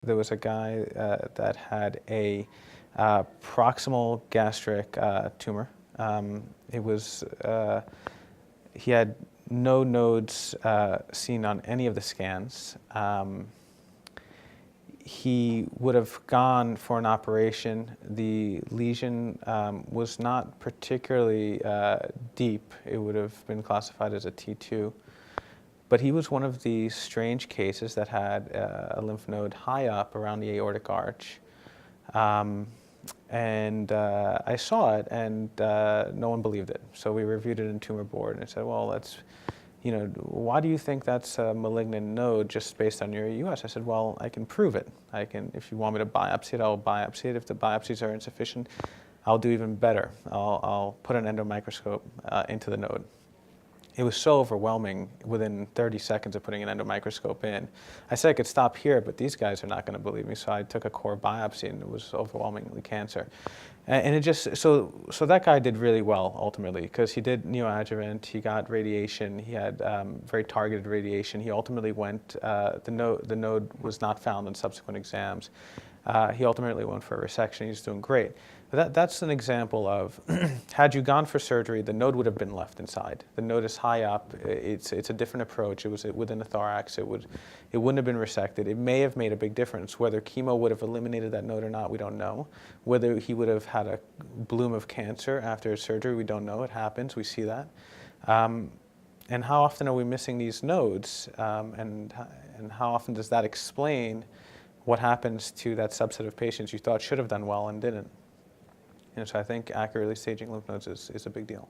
There was a guy that had a proximal gastric tumor. He had no nodes seen on any of the scans. He would have gone for an operation. The lesion was not particularly deep. It would have been classified as a T2. But he was one of the strange cases that had a lymph node high up around the aortic arch. I saw it, and no one believed it. So we reviewed it in tumor board, and I said, well, why do you think that's a malignant node just based on your EUS? I said, well, I can prove it. If you want me to biopsy it, I'll biopsy it. If the biopsies are insufficient, I'll do even better. I'll put an endomicroscope into the node. It was so overwhelming within 30 seconds of putting an endomicroscope in. I said I could stop here, but these guys are not going to believe me, so I took a core biopsy, and it was overwhelmingly cancer. And it just, so that guy did really well, ultimately, because he did neoadjuvant, he got radiation, he had very targeted radiation. He ultimately went, the node was not found in subsequent exams. He ultimately went for a resection. He's doing great. That's an example of, had you gone for surgery, the node would have been left inside. The node is high up. It's a different approach. It was within the thorax. It wouldn't have been resected. It may have made a big difference. Whether chemo would have eliminated that node or not, we don't know. Whether he would have had a bloom of cancer after surgery, we don't know. It happens. We see that. And how often are we missing these nodes? And how often does that explain what happens to that subset of patients you thought should have done well and didn't? So I think accurately staging lymph nodes is a big deal.